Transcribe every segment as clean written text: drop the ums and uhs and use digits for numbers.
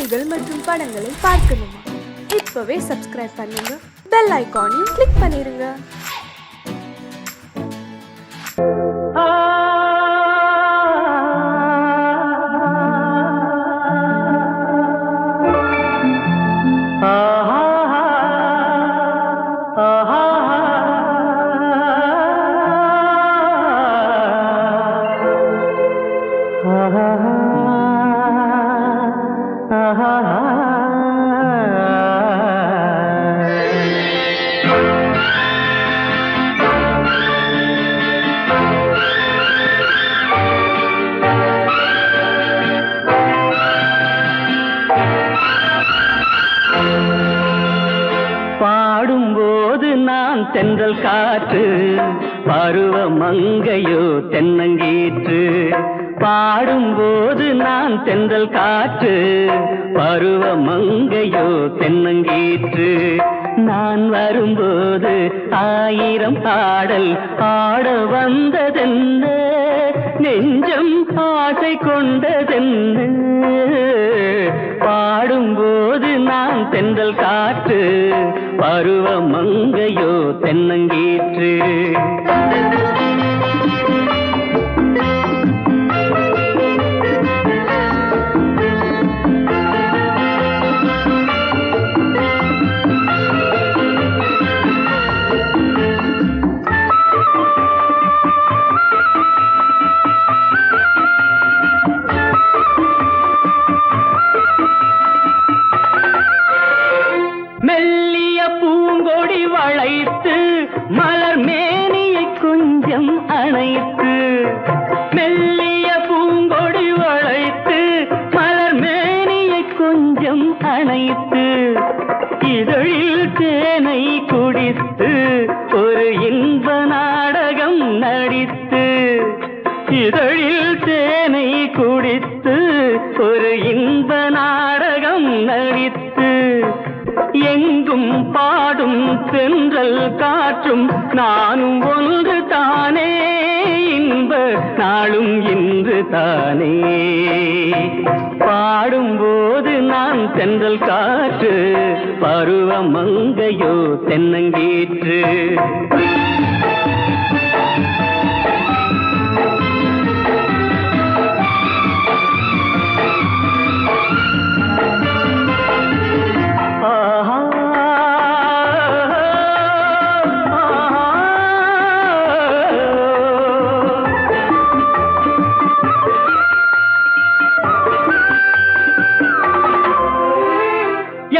செய்திகள் மற்றும் படங்களை பார்க்கணுமா? இப்பவே சப்ஸ்கிரைப் பண்ணுங்க, பெல் ஐகானையும் கிளிக் பண்ணிருங்க. பாடும்போது நான் தென்றல் காற்று, பருவ மங்கையோ தென்னங்கீற்று. பாடும்போது நான் தென்றல் காற்று, பருவ மங்கையோ தென்னங்கீற்று. நான் வரும்போது ஆயிரம் பாடல் ஆட வந்ததென்ன, நெஞ்சம் ஆசை கொண்டதென்ன. பாடும்போது நான் தென்றல் காற்று, பருவ மங்கையோ தென்னங்கீற்று. மெல்லிய பூங்கொடி வளைத்து மலர் மேனியை கொஞ்சம் அணைத்து, மெல்லிய பூங்கொடி வளைத்து மலர் மேனியை கொஞ்சம் அணைத்து, இதழில் தேனை குடித்து ஒரு இன்ப நாடகம் நடித்து, இதழில் தேனை குடித்து ஒரு இன்ப நாடகம் நடித்து, எங்கும் பாடும் தென்றல் காற்றும் நானும் ஒன்று தானே, இன்ப நாளும் இன்று தானே. பாடும்போது நான் தென்றல் காற்று, பருவ மங்கையோ தென்னங்கீற்று.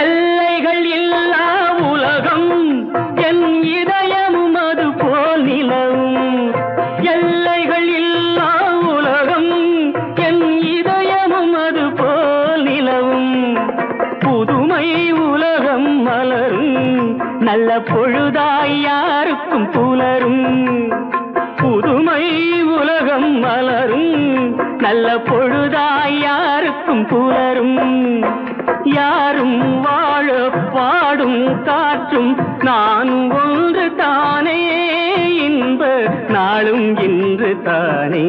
எல்லைகள் இல்லா உலகம் என் இதயமும் அது போல் நிலவும், எல்லைகள் இல்லா உலகம் என் இதயமும் அது போல் நிலவும். புதுமை உலகம் மலரும், நல்ல பொழுதாய் யாருக்கும் புலரும். புதுமை உலகம் மலரும், நல்ல பொழுதாய் யாருக்கும் புலரும். யாரும் வாழ பாடும் காற்றும் நானும் ஒன்று தானே, இன்ப நாளும் இன்று தானே.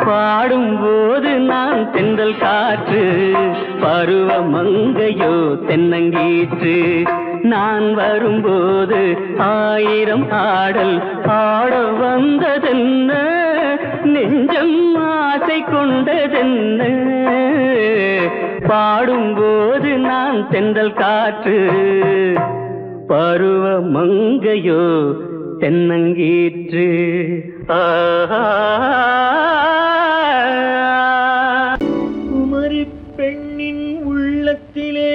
பாடும்போது நான் தென்றல் காற்று, பருவ மங்கையோ தென்னங்கீற்று. நான் வரும்போது ஆயிரம் ஆடல் ஆட வந்ததென்ன, நெஞ்சம் ஆசை கொண்டதென்ன. பாடும்போது நான் தென்றல் காற்று, பருவ மங்கையோ தென்னங்கீற்று. குமரி பெண்ணின் உள்ளத்திலே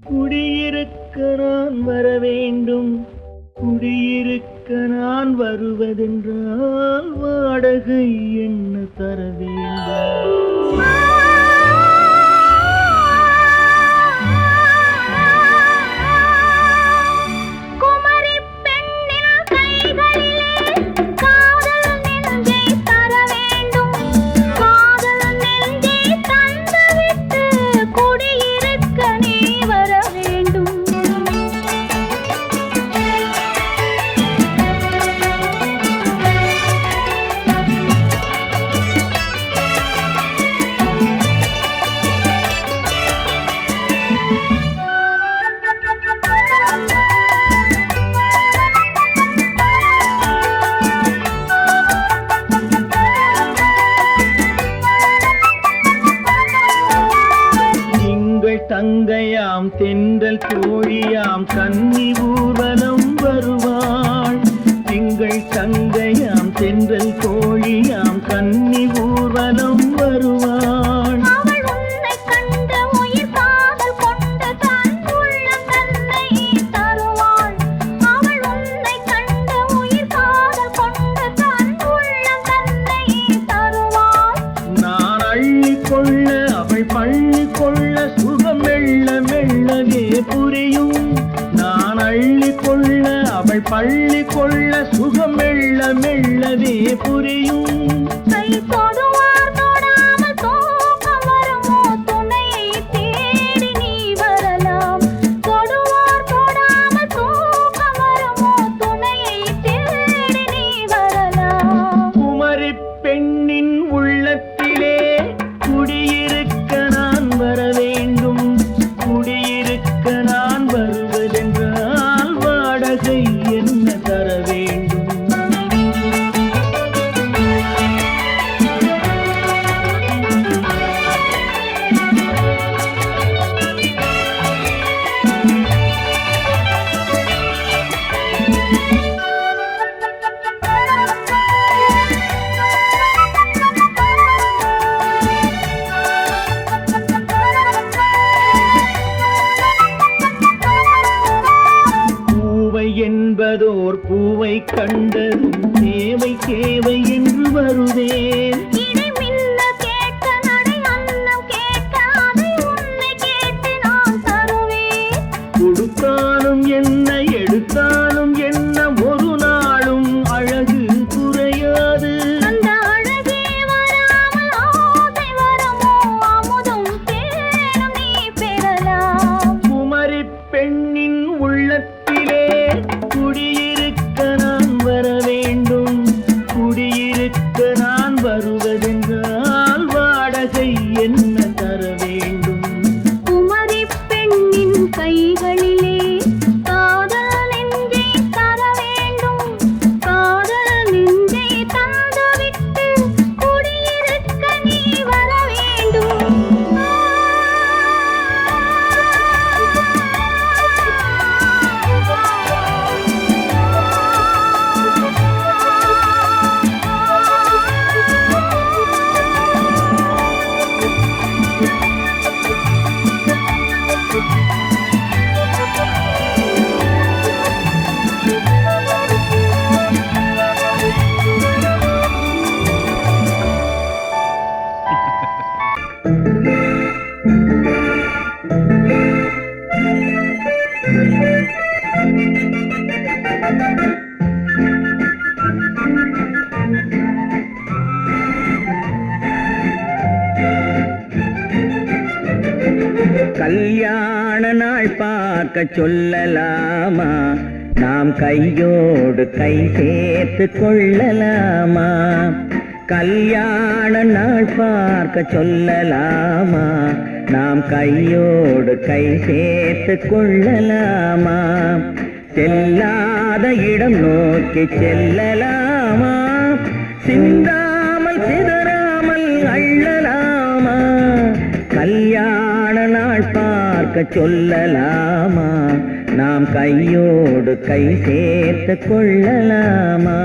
குடியிருக்க நான் வர வேண்டும். குடியிருக்க நான் வருவதென்றால் வாடகை என்ன தர வேண்டும்? தங்கையாம் தென்றல் தோழியாம் கன்னி ஊர்வலம் வருவாள். திங்கள் தங்கையாம் தென்றல் தோழியாம் கன்னி ஊர்வலம் வருவாள். பள்ளி கொள்ள சுகம் மெல்ல மெல்லவே புரியும். நான் அள்ளி கொள்ள அவள் பள்ளி கொள்ள சுகம் மெல்ல மெல்லவே புரியும். கை தொடுவார் தொடாமல் தூக்கம் வருமோ துணையை தேடி நீ வரலாம். தொடுவார் தொடாமல் தூக்கம் வருமோ துணையை தேடி நீ வரலாம். குமரி பெண்ணின் உள்ளத்திலே குடியிருக்க நான் வர வேண்டும். குடியிருக்க நான் வருவதென்றால் வாடகை என்ன தர வேண்டும்? என்பதோர் பூவை கண்டதும் தேவை தேவை என்று வருவேன். இதை மின்ன கேட்க நடை அன்னம் கேட்க அதை உன்னை கேட்டு நான் தருவேன். கொடுத்தாலும் என்ன எடுத்தாலும் என்ன ஒரு நாளும் அழகு குறையாது. அந்த அழகே வராமல் ஆசை வருமோ அமுதும் தேனும் நீ பெறலாம். குமரி பெண்ணின் உள்ளத்திலே குடியிருக்க நான் வர வேண்டும். குடியிருக்க நான் வருவதென்றால் வாடகை என்ன தர வேண்டும்? குமரி பெண்ணின் கைகளிலே காதல் நெஞ்சை தர வேண்டும். காதல் நெஞ்சை தந்துவிட்டு குடியிருக்க நீ வர வேண்டும். கல்யாண நாள் பார்க்க சொல்லலாமா? நாம் கையோடு கை சேர்த்து கொள்ளலாமா? கல்யாண நாள் பார்க்க சொல்லலாமா? நாம் கையோடு கை சேர்த்து கொள்ளலாமா? செல்லாத இடம் நோக்கி செல்லலாமா? சிந்தாமல் சிதறாமல் அள்ளலாமா? கல்யாண நாள் பார்க்க சொல்லலாமா? நாம் கையோடு கை சேர்த்து கொள்ளலாமா?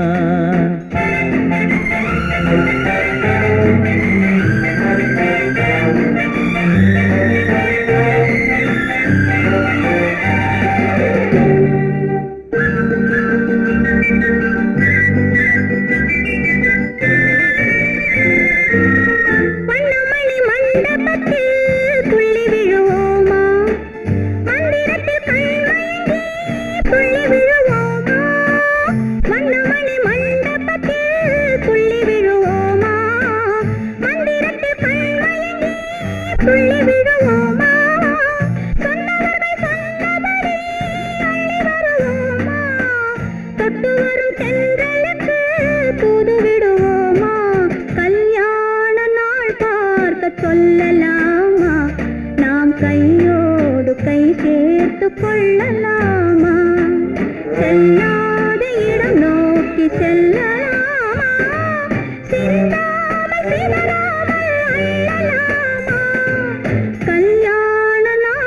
சொல்லலாமா? நாம் கையோடு கை சேர்த்து கொள்ளலாமா? செல்லாத இடம் நோக்கி செல்லலாமா? சிந்தாமல் சிதறாமல் அள்ளலாமா? கல்யாண நாள்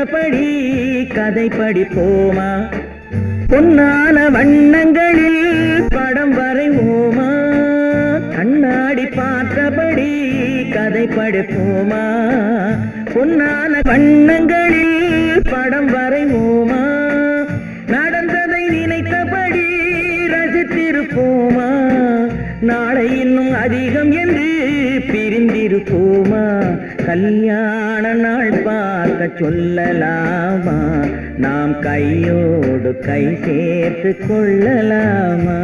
நினைத்தபடி கதை படிப்போமா பொன்னான வண்ணங்களில் படம் வரைவோமா கண்ணாடி பார்த்தபடி கதை படிப்போமா பொன்னான வண்ணங்களில் படம் வரைவோமா நடந்ததை நினைத்தபடி ரசித்திருப்போமா நாளை இன்னும் அதிகம் என்று பிரிந்திருப்போமா கல்யாண நாள் பார்க்க சொல்லலாமா நாம் கையோடு கை சேர்த்து கொள்ளலாமா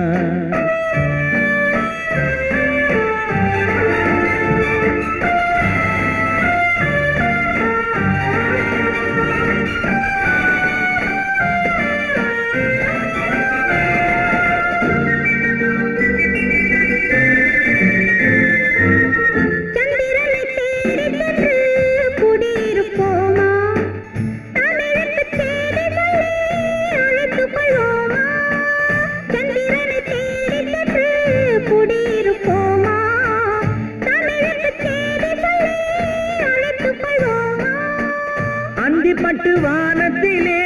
பட்டு வானத்திலே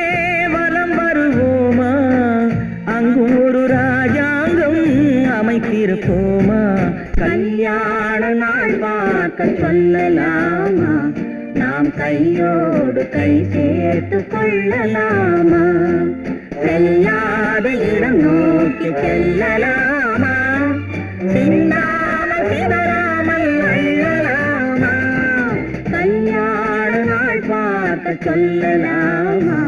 வலம் வருவோமா அங்கு ஒரு ராஜாங்கம் அமைத்திருப்போமா கல்யாண நாள் பார்க்க சொல்லலாமா நாம் கையோடு கை சேர்த்து கொள்ளலாமா செல்லாத இடம் நோக்கி செல்லலாமா சிந்தாமல் சிதறாமல் அள்ளலாமா கல்யாண நாள் பார்க்க சொல்லலாமா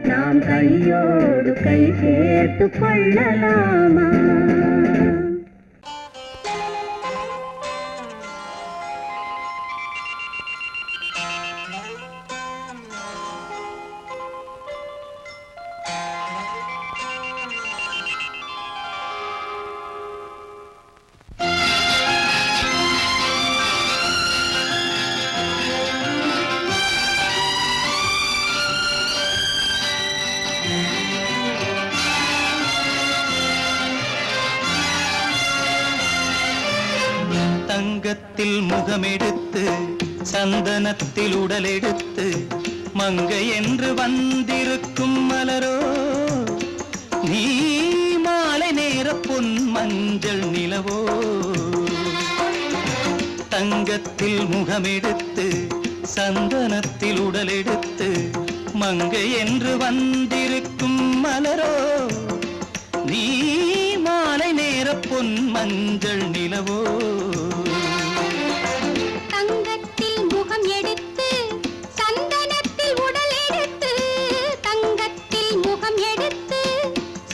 நாம் கையோடு கை சேர்த்து கொள்ளலாமா தங்கத்தில் முகமெடுத்து சந்தனத்தில் உடலெடுத்து மங்கை என்று வந்திருக்கும் மலரோ நீ மாலை நேர பொன் மஞ்சள் நிலவோ தங்கத்தில் முகமெடுத்து சந்தனத்தில் உடலெடுத்து மங்கை என்று வந்திருக்கும் மலரோ நீ மாலை நேர பொன் மஞ்சள் நிலவோ தங்கத்தில் முகம் எடுத்து சந்தனத்தில் உடல் எடுத்து தங்கத்தில் முகம் எடுத்து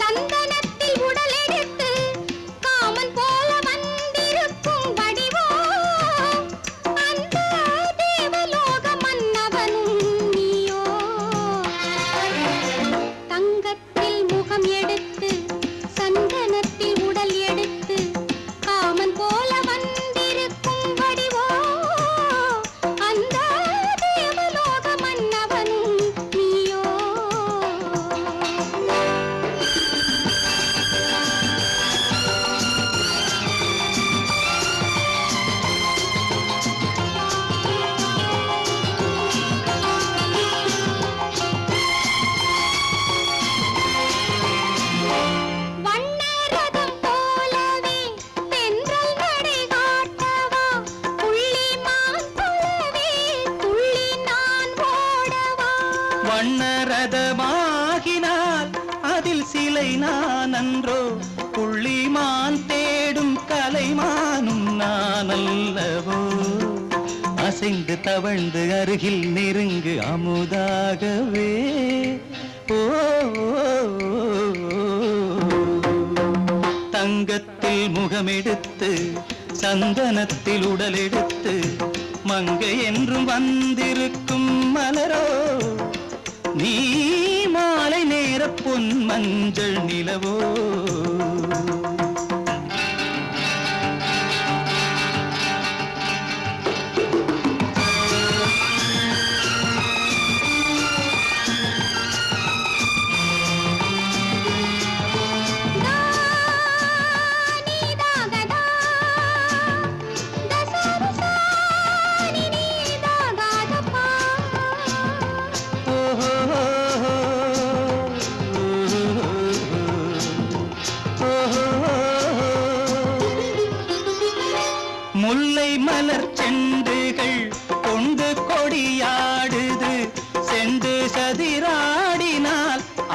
சந்தனத்தில் உடல் எடுத்து காமன் போல வந்திருக்கும் வடிவோ அந்த தேவலோக மன்னவனும் நீயோ தங்கத்தில் முகம் எடுத்து சந்தனத்தில் உடல் எடுத்து காமன் போல வந்திருக்கும் வடிவோ அந்த தேவலோக மன்னவனும் நீயோ வண்ணரதம் போலவே தென்றல் நடை காட்டவா புள்ளிமான் போலவே துள்ளி நான் ஓடவா வண்ணரதமாகினால் அதில் சிலை நான் அன்றோ புள்ளிமான் தேடும் கலைமானும் நான் அல்லவோ அசைந்து தவழ்ந்து அருகில் நெருங்கு அமுதாகவே ஓ தங்கத்தில் முகமெடுத்து சந்தனத்தில் உடலெடுத்து மங்கை என்றும் வந்திருக்கும் மலரோ நீ மாலை நேர பொன் மஞ்சள் நிலவோ நீதாகதா தசரசா நீதாகதப்பா ஓஹோ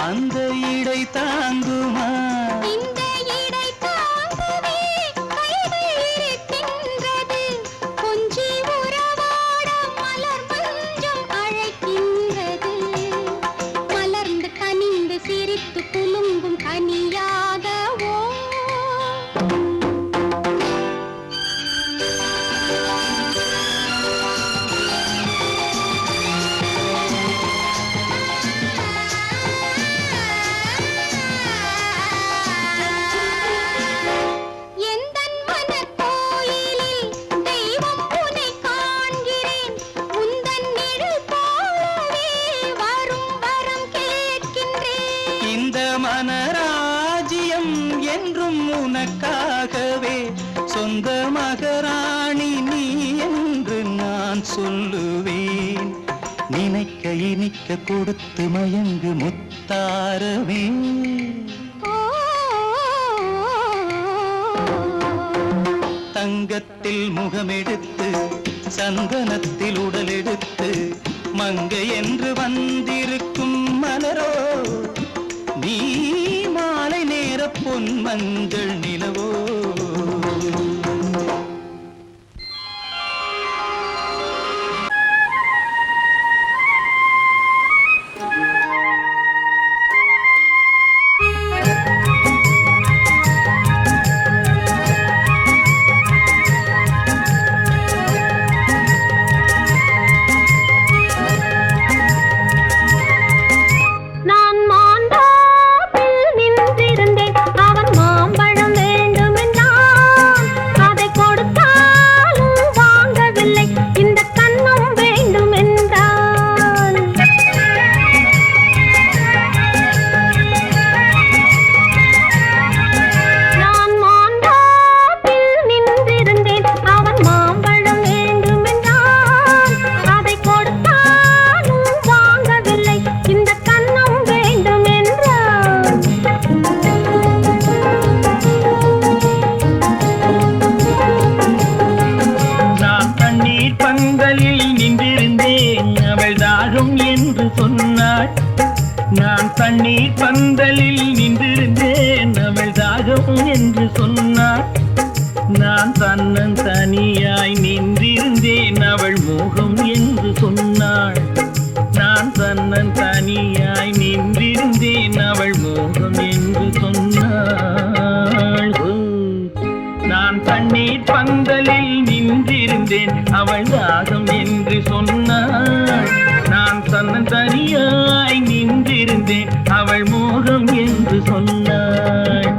அந்த இடை தாங்குமா? இந்த இடை தாங்குவே கைகள் இருக்கின்றது. கொஞ்சி உறவாட மலர் மஞ்சம் அழைக்கின்றது. மலர்ந்து கனிந்து சிரித்து குலுங்கும் கனியாகவோ எந்தன் மனக்கோயிலில் தெய்வம் உன்னை காண்கிறேன். உந்தன் நிழல் போலவே வரும் வரம் கேட்கின்றேன். இந்த மனராஜ்யம் என்றும் உனக்காகவே, சொந்த மகராணி நீ என்று நான் சொல்லுவேன். நினைக்க இனிக்க கொடுத்து மயங்கு முத்தாரவே. தங்கத்தில் முகமெடுத்து சந்தனத்தில் உடலெடுத்து மங்கை என்று வந்திருக்கும் மலரோ, நீ மாலை நேர பொன் மஞ்சள் நிலவோ. நான் மாந்தாப்பில் நின்றிருந்தேன். அவன் மாம்பழம் வேண்டுமென்றான். அதை கொடுத்தாலும் வாங்கவில்லை. இந்த கன்னம் வேண்டுமென்றான். நான் மாந்தாப்பில் நின்றிருந்தேன். அவன் மாம்பழம் வேண்டுமென்றான். அதை கொடுத்தாலும் வாங்கவில்லை. இந்த கன்னம் வேண்டுமென்றான். நான் தண்ணீர் பந்தலில் நின்றிருந்தேன், அவள் தாகம் என்று சொன்னாள். நான் தண்ணீர் பந்தலில் நின்றிருந்தேன், அவள் தாகம் என்று சொன்னாள். நான் தன்னன் தனியாய் நின்றிருந்தேன், அவள் மோகம் என்று சொன்னாள். நான் தன்னன் தனியாய் நின்றிருந்தேன், அவள் மோகம் என்று சொன்னாள். ஓ, நான் தண்ணீர் பந்தலில் நின்றிருந்தேன், அவள் தாகம் என்று சொன்னாள். நான் தன்னன் தனியாய் நின்றிருந்தேன், அவள் மோகம் என்று சொன்னாள்.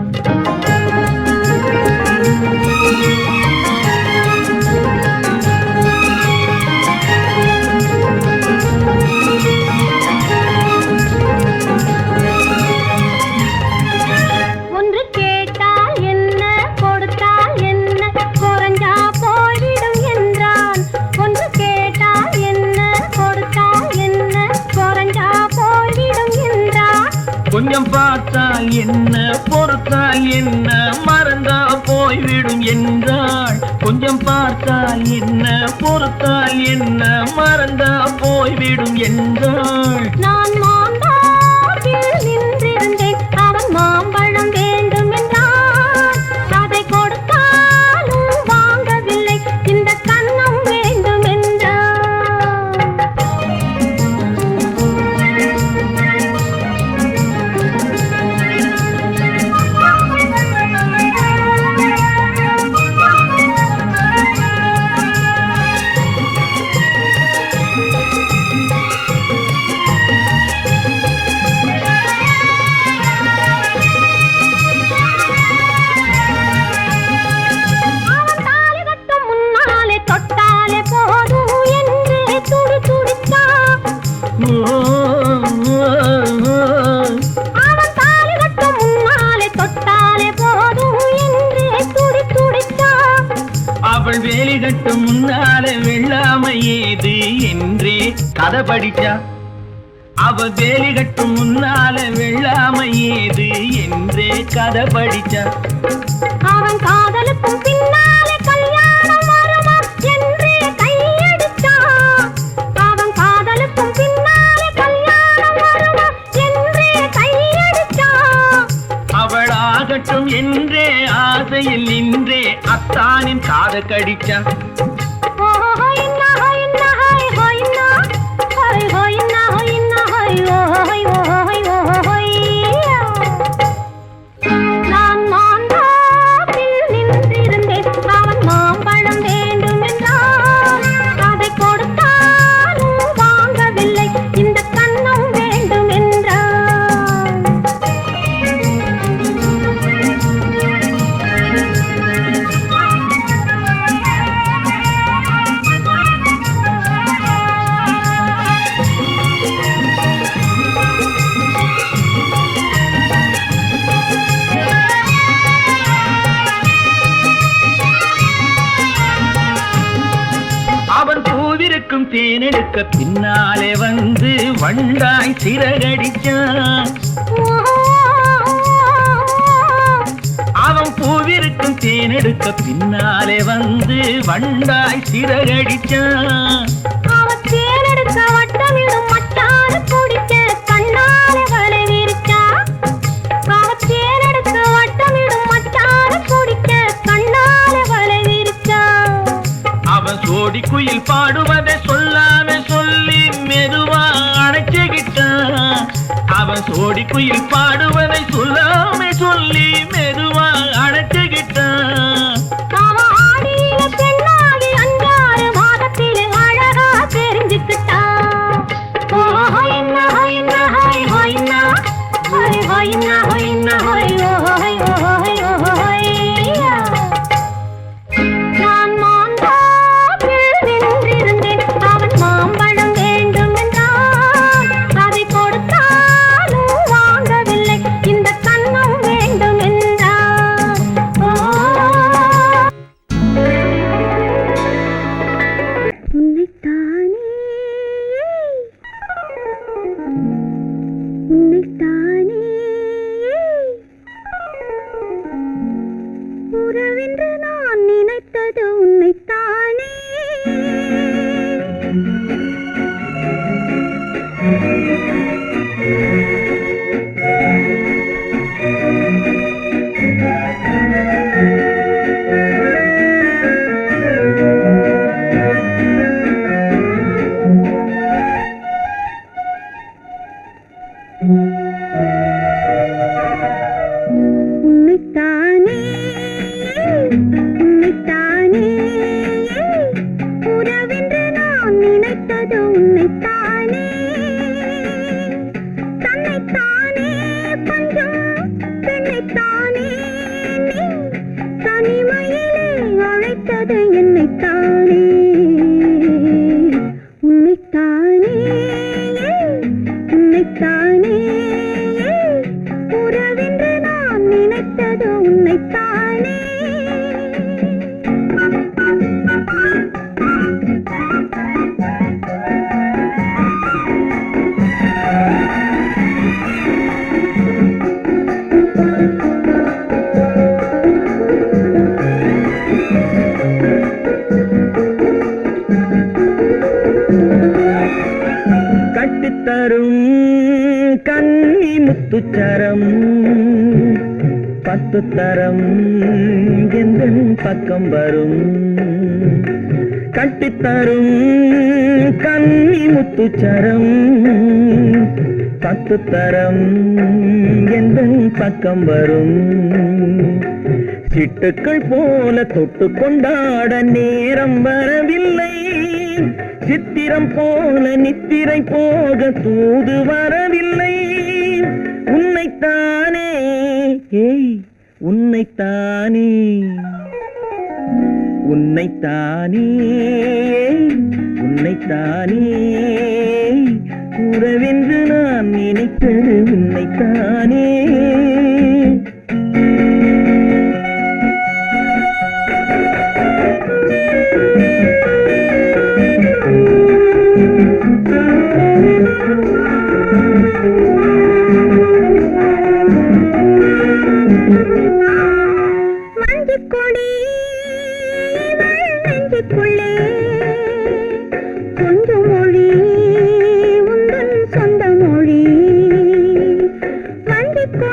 ஒன்று கேட்டால் என்ன கொடுத்தால் என்ன குறைஞ்சா போய்விடும் என்றான். ஒன்று கேட்டால் என்ன கொடுத்தால் என்ன குறைஞ்சா போய்விடும் என்றான். கொஞ்சம் பார்த்தால் என்ன பொறுத்தால் என்ன மறந்தா போய்விடும் என்றாள். கொஞ்சம் பார்த்தால் என்ன பொறுத்தால் என்ன மறந்தா போய்விடும் என்றாள். நான் மாந்தாப்பில் நின்றிருந்தேன். அவன் மாம்பழம் வேண்டுமென்றான். அதை கொடுத்தாலும் வாங்கவில்லை. இந்த கன்னம் வேண்டுமென்றான். அவன் தாலி கட்டும் முன்னாலே தொட்டாலே போதும் என்றே துடி துடித்தான். அவன் தாலி கட்டும் முன்னாலே தொட்டாலே போதும் என்றே துடி துடித்தான். அவள் வேலி கட்டும் முன்னாலே வெள்ளாமை ஏது என்றே கதை படிச்சா. அவள் வேலி கட்டும் முன்னாலே வெள்ளாமை ஏது என்றே கதை படிச்சா. அவன் காதலுக்கும் பின்னாலே கல்யாணம் வருமா என்றே கையடித்தான். அவன் காதலுக்கும் பின்னாலே கல்யாணம் வருமா என்றே என்றே ஆசையில் நின்றே அத்தானின் காத கடிச்சா. தேனெடுக்க பின்னாலே வந்து வண்டாய் சிறகடிச்சான். அவன் பூவிருக்கும் தேனெடுக்க பின்னாலே வந்து வண்டாய் சிறகடிச்சான். அவன் தேனெடுக்க வட்டமிடும் மச்சான குடிக்க கண்ணாலே வலை விரிச்சா. அவன் தேனெடுக்க வட்டமிடும் மச்சான குடிக்க கண்ணாலே வலை விரிச்சா. அவன் சோடி குயில் பாடுவதை சொல்லாம சொல்லி மெதுவா அணைச்சுக்கிட்டான். அவன் சோடி குயில் பாடுவதை சொல்லாம சொல்லி மெதுவா அணைச்சுக்கிட்டான். அவன் ஆடியில பெண்ணாகி 5-6 மாதத்திலே அழகா தெரிஞ்சுக்கிட்டான். ஹொய்னா ஹொய்னா ஹொய் ஹொய்னா ஹொய் ஹொய்னா ஹொய்னா ஹொய் ஹொய் ஹொய் ஹொய். உறவென்று நான் நினைத்தது உன்னைத்தானே. உன்னைத்தானே உன்னைத்தானே உறவென்று நான் நினைத்தது உன்னைத்தானே. தன்னைத்தானே பஞ்சம் பெண்ணைத்தானே நீ தனிமையிலே அழைத்தது என்னைத்தானே. உன்னைத்தானே உன்னைத்தானே உறவென்று நான் நினைத்தது உன்னைத்தானே. கட்டித்தரும் கண்ணி முத்துச்சரம் 10 தரம் எந்தன் பக்கம் வரும். கட்டித்தரும் கண்ணி முத்துச்சரம் 10 தரம் எந்தன் பக்கம் வரும். சிட்டுக்கள் போல தொட்டு கொண்டாட நேரம் வரவில்லை. சித்திரம் போல நித்திரை போக தூது வரவில்லை. உன்னைத்தானே ஏய் உன்னைத்தானே உன்னைத்தானே உன்னைத்தானே உறவென்று நான் நினைத்தது உன்னைத்தானே. மஞ்சுக்கொடி நெஞ்சுக்குள்ளே கொஞ்சம் மொழி உந்தன் சொந்த மொழி. மஞ்சுக்கொடி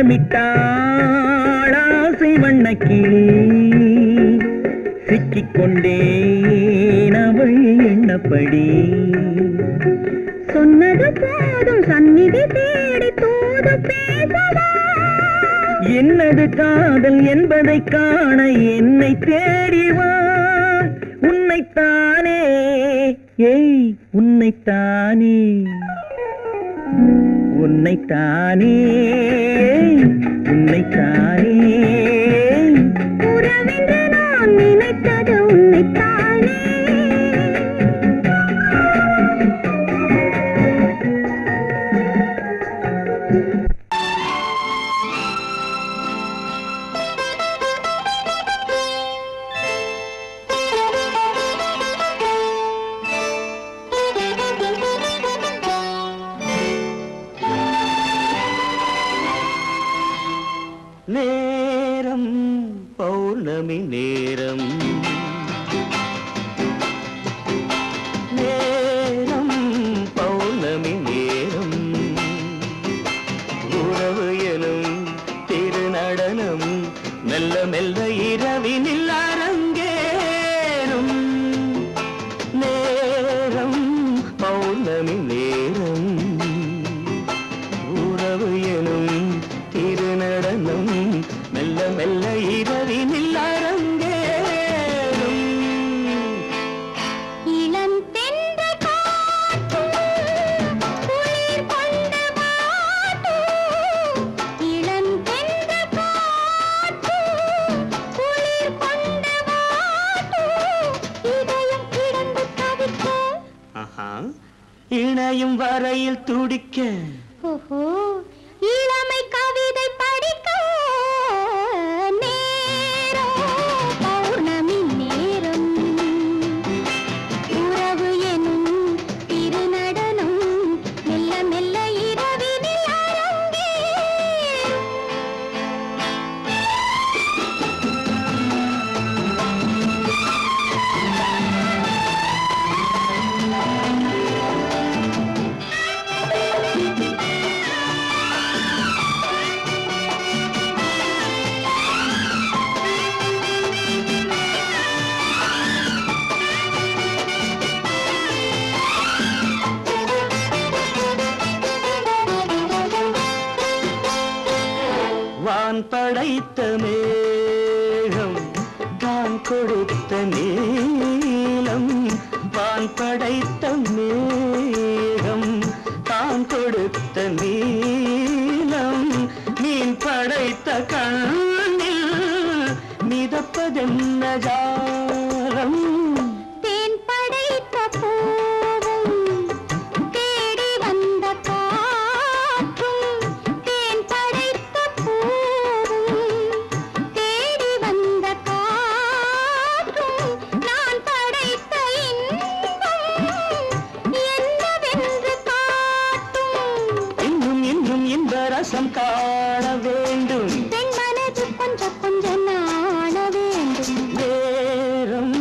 முத்தமிட்டாள் ஆசை வண்ணக்கிளி சிக்கிக்கொண்டேன் அவள் எண்ணப்படி சொன்னது போதும் சந்நிதி தேடி தூது பேசவா என்னது காதல் என்பதை காண என்னை தேடிவா உன்னைத்தானே ஏய் உன்னைத்தானே உன்னைத்தானே உன்னைத்தானே உறவென்று நான் நினைத்தது உன்னைத்தானே நேரம் பௌர்ணமி நேரம் நேரம் பௌர்ணமி நேரம் உறவு எனும் திருநடனம் மெல்ல மெல்ல இரவினில் அரங்கேறும் நேரம் பௌர்ணமி நேரம் உறவு எனும் திருநடனம் மெல்ல மெல்ல இரவினில் அரங்கேறும் இளம் தென்றல் காற்றும் குளிர் கொண்ட வாட்டும் இளம் தென்றல் காற்றும் குளிர் கொண்ட வாட்டும் இதயம் கிடந்து தவிக்க இணையும் வரையில் துடிக்க ஓஹோ இளமை கவிதை படிக்க நேரம் பௌர்ணமி நேரம் உறவு எனும் திருநடனம் மெல்ல மெல்ல இரவினில் அரங்கேறும் வான் படைத்த மேகம் தான் கொடுத்த நீலம் வான் படைத்த மேகம் தான் கொடுத்த நீலம் மீன் படைத்த கண்ணில் மிதப்பதென்ன ஜாலம் தேன் படைத்த பூவும் தேடி வந்த காற்றும் தேன் படைத்த பூவும் தேடி வந்த காற்றும் நான் படைத்த இன்பம் என்னவென்று காட்டும் இன்னும் இன்னும் இன்ப ரசம் காண வேண்டும் பெண் மனது கொஞ்சம் கொஞ்சம் நாண வேண்டும் நேரம்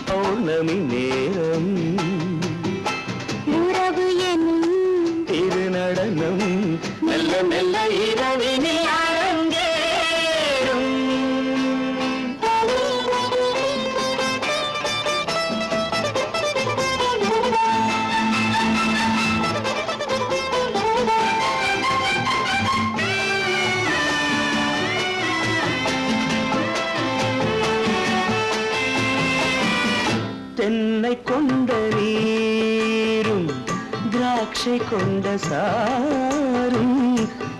பௌர்ணமி நேரம் உறவு எனும் திருநடனம் மெல்ல மெல்ல இரவினில் அரங்கேறும் தென்னை கொண்ட நீரும் திராட்சை கொண்ட சாரும்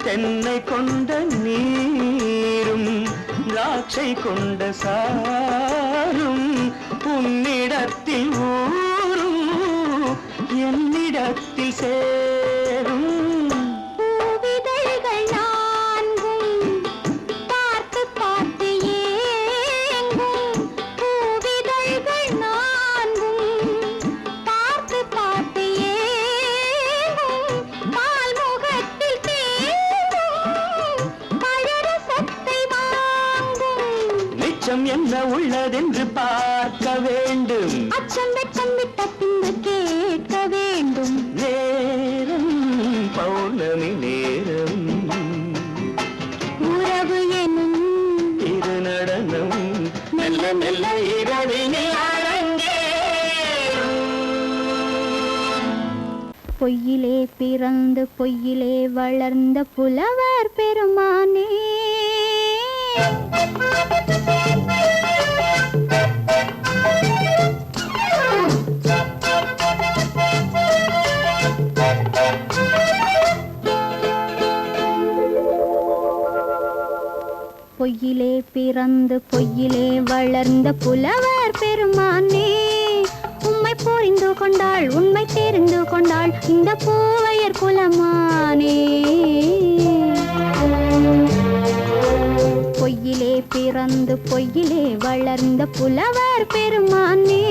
தென்னை கொண்ட நீரும் திராட்சை கொண்ட சாரும் உன்னிடத்தில் ஊரும் என்னிடத்தில் சேரும் பூவிதழ்கள் நான்கும் பார்த்து பார்த்து ஏங்கும் பூவிதழ்கள் நான்கும் பார்த்து பார்த்து ஏங்கும் பால்முகத்தில் தேங்கும் பழரசத்தை வாங்கும் மிச்சம் என்ன உள்ளதென்று பார்க்க வேண்டும் அச்சம் வெச்சம் விட்ட பின்பு கேட்க வேண்டும் நேரம் பௌர்ணமி நேரம் பொய்யிலே பிறந்து பொய்யிலே வளர்ந்த புலவர் பெருமானே பொய்யிலே பிறந்து பொய்யிலே வளர்ந்த புலவர் பெருமானே உம்மை புரிந்து கொண்டாள் உண்மை தெரிந்து கொண்டாள் இந்த பூவையர் குலமானே பொய்யிலே பிறந்து பொய்யிலே வளர்ந்த புலவர் பெருமானே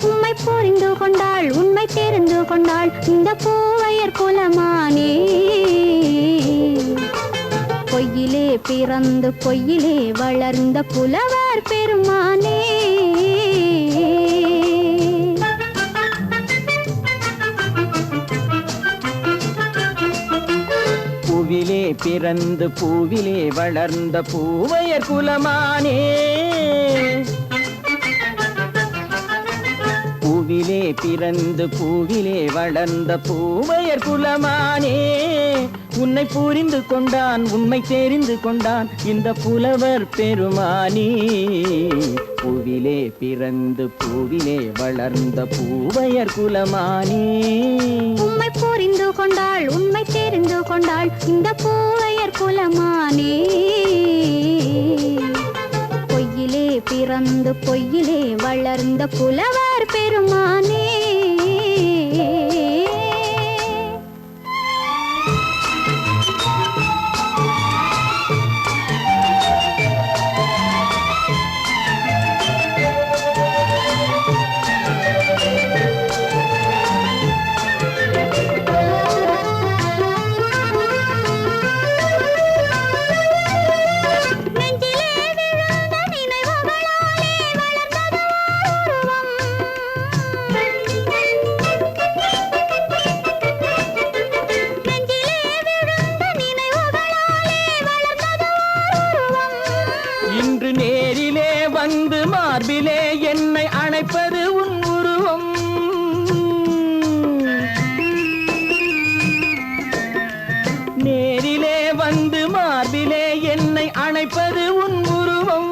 உம்மை புரிந்து கொண்டாள் உண்மை தெரிந்து கொண்டாள் இந்த பூவையர் குலமானே பொய்யிலே பிறந்து பொய்யிலே வளர்ந்த புலவர் பெருமானே பூவிலே பிறந்து பூவிலே வளர்ந்த பூவையர் குலமானே பூவிலே பிறந்து பூவிலே வளர்ந்த பூவையர் குலமானே உன்னை புரிந்து கொண்டான் உண்மை தெரிந்து கொண்டான் இந்த புலவர் பெருமானே பூவிலே பிறந்து பூவிலே வளர்ந்த பூவையர் குலமானே உம்மை புரிந்து கொண்டாள் உண்மை தெரிந்து கொண்டாள் இந்த பூவையர் குலமானே பொய்யிலே பிறந்து பொய்யிலே வளர்ந்த புலவர் பெருமானே இன்று நேரிலே வந்து மார்பிலே என்னை அணைப்பது உன் உருவம் நேரிலே வந்து மார்பிலே என்னை அணைப்பது உன் உருவம்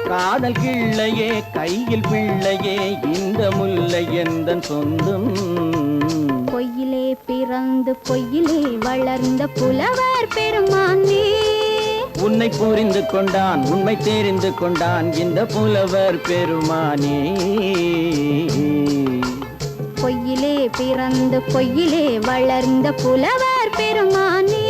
காதல் கிள்ளையே கையில் பிள்ளையே இந்த முல்லை எந்தன் சொந்தம் பொய்யிலே பிறந்து பொய்யிலே வளர்ந்த புலவர் பெருமானே உன்னை புரிந்து கொண்டான் உண்மை தெரிந்து கொண்டான் இந்த புலவர் பெருமானே பொய்யிலே பிறந்து பொய்யிலே வளர்ந்த புலவர் பெருமானே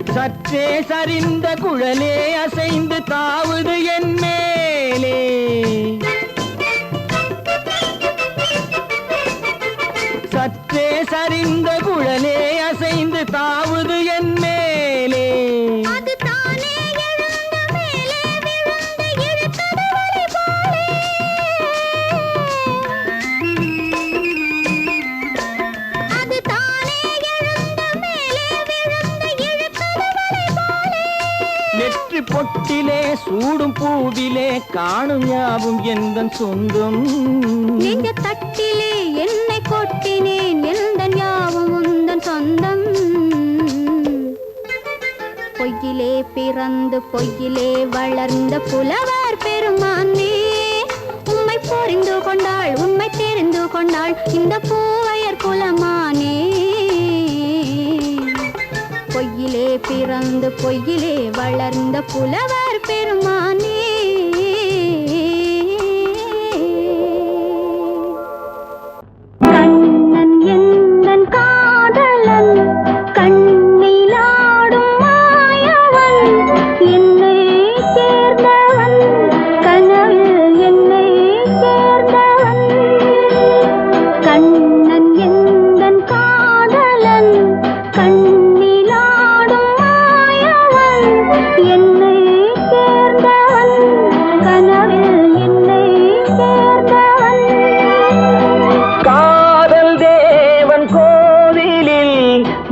சற்றே சரிந்த குழலே அசைந்து தாவுது என் மேலே சற்றே சரிந்த குழலே அசைந்து தாவுது என் மேலே நெற்றி பொட்டிலே சூடும் பூவிலே காணும் யாவும் எந்தன் சொந்தம் நெஞ்ச தட்டிலே என்னை கொட்டினேன் எந்தன் யாவும் உந்தன் சொந்தம் பொய்யிலே பிறந்து பொய்யிலே வளர்ந்த புலவர் பெருமானே உம்மை புரிந்து கொண்டாள் உண்மை தெரிந்து கொண்டாள் இந்த பூவையர் குலமானே பொய்யிலே பிறந்து பொய்யிலே வளர்ந்த புலவர் பெருமானே கண்ணன் எந்தன் காதலன் கண்ணிலாடும் மாயவன் என்னை சேர்ந்தவன் கனவில் என்னை சேர்ந்தவன் கண்ணன் எந்தன் காதலன்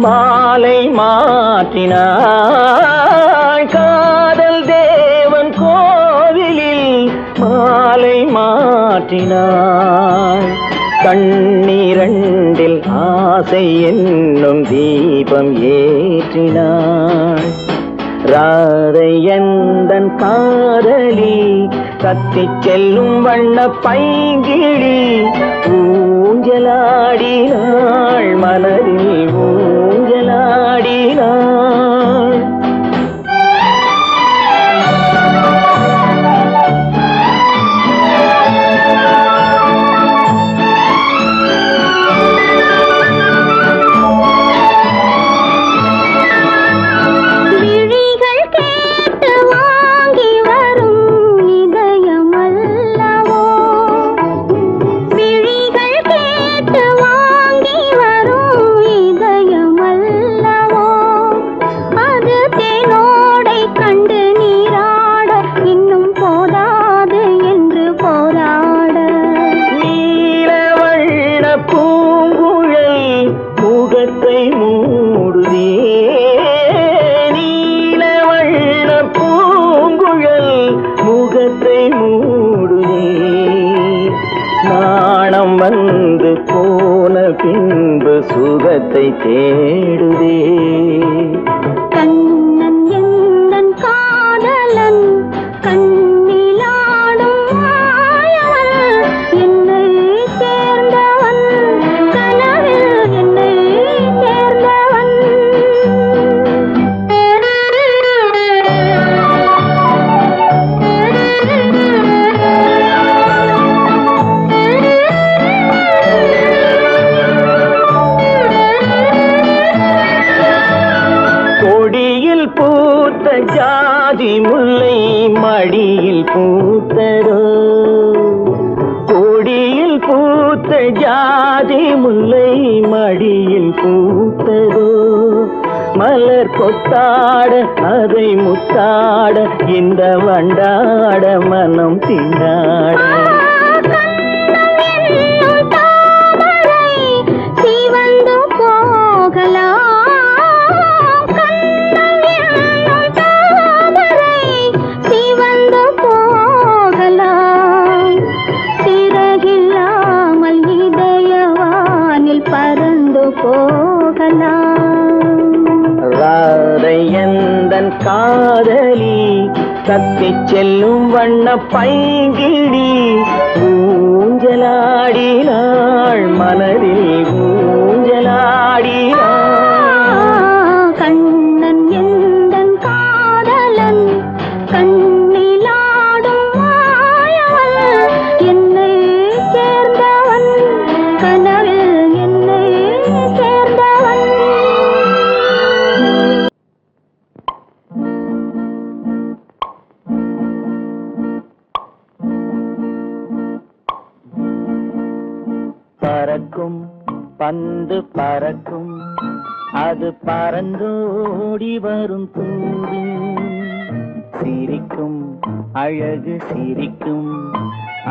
மாலை மாற்றினாள் காதல் தேவன் கோவிலில் மாலை மாற்றினாள் கண்ணீரண்டில் ஆசை என்னும் தீபம் ஏற்றினாள் ராதை எந்தன் காதலி கத்திச் செல்லும் வண்ண பைங்கிழி ஊஞ்சலாடினாள் மலரில் ஊஞ்சலாடினாள் வந்து போன பின்பு சுகத்தை தேடுதே கண்ணன் எந்தன் காதலன் கண்ணிலாடும் மாயவன் என்னை சேர்ந்தவன் கனவில் என்னை சேர்ந்தவன் கொடியில் பூத்த ஜாதி முல்லை மடியில் பூத்ததோ கொடியில் பூத்த ஜாதி முல்லை மடியில் பூத்ததோ மலர் கொத்தாட அதை முத்தாட இந்த வண்டாட மனம் திண்டாட ராதை எந்தன் காதலி கத்திச் செல்லும் வண்ண பைங்கிழி ஊஞ்சலாடினாள் மனதில் ஊஞ்சலாடினாள் கண்ணன் எந்தன் காதலன் கண்ணிலாடும் மாயவன் என்னை சேர்ந்தவன் கனவில் என்னை சேர்ந்தவன் பறக்கும் பந்து பறக்கும் அது பறந்தோடி வரும் தூது சிரிக்கும் அழகு சிரிக்கும்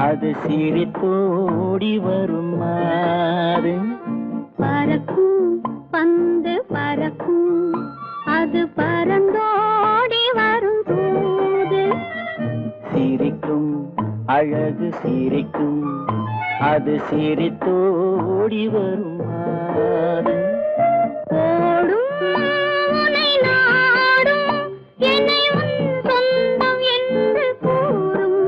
அது சிரித்தோடி வரும் மாறு பறக்கும் பந்து பறக்கும் அது பறந்தோடி வரும் தூது சிரிக்கும் அழகு சிரிக்கும் அது சிரித்தோடி வரும் மாறு ஓடும் உன்னை நாடும் என்னை உன் சொந்தம் என்று கூறும்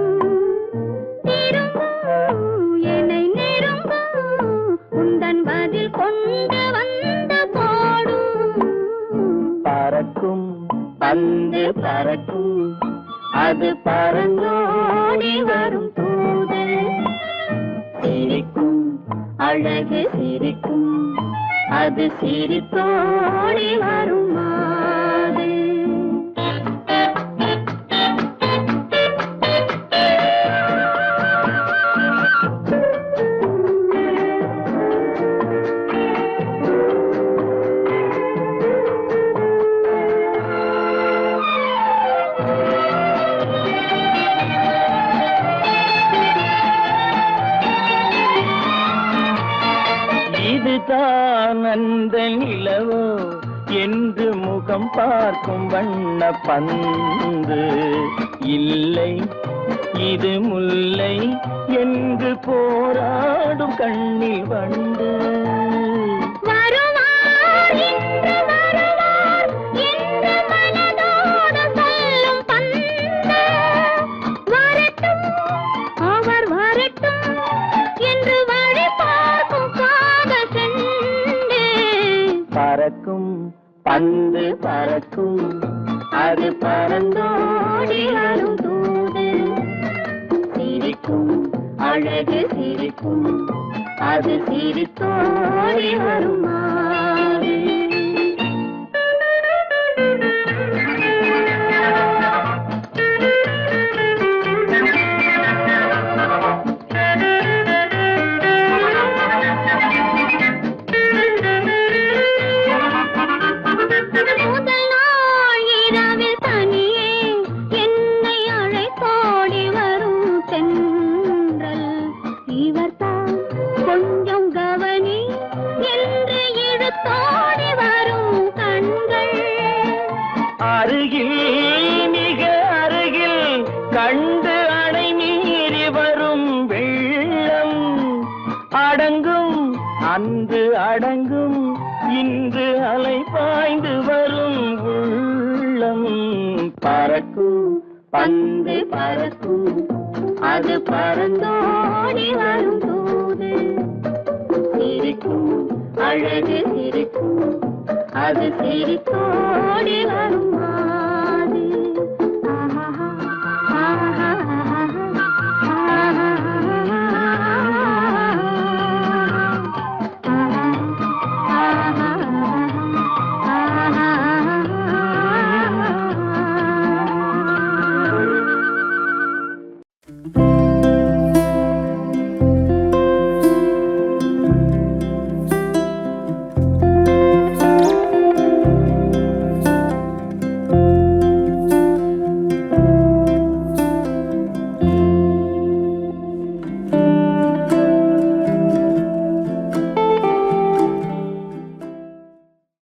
திரும்பும் என்னை நெருங்கும் உந்தன் பதில் கொண்டு வந்து போடும் பறக்கும் பந்து பறக்கும் அது பறந்தோடி வரும் தூது சிரிக்கும் அழகு சிரிக்கும் அது சிரித்தோடி வரும் மாது இதுதான் அந்த நிலவோ என்று முகம் பார்க்கும் வண்ண பந்து, இல்லை இது முல்லை என்று போராடும் கண்ணில் வண்டு. வருவார் இன்று வருவார் என்று மனதோடு சொல்லும் பந்து, வரட்டும் அவர் வரட்டும் என்று வழி பார்க்கும் காதல் செண்டு. பறக்கும் பந்து பறக்கும், அது பறந்தோடி வரும் தூது. சிரிக்கும் அழகு சிரிக்கும், அது சிரித்தோடி வரும் மாறு. முதல் நாள் இரவில் தனியே என்னை அழைத்தோடி வரும் தென்றல், இவர்தான் கொஞ்சம் கவனி என்று இழுத்தோடி வரும் கண்கள். அருகில் மிக அருகில் கண்டு அணை மீறி வரும் வெள்ளம், அடங்கும் அன்று அடங்கும் இன்று அலை பாய்ந்து வரும் உள்ளம். பறக்கும் பந்து பறக்கும், அது பறந்தோடி வரும் தூது. சிரிக்கும் அழகு சிரிக்கும், அது சிரித்தோடி வரும்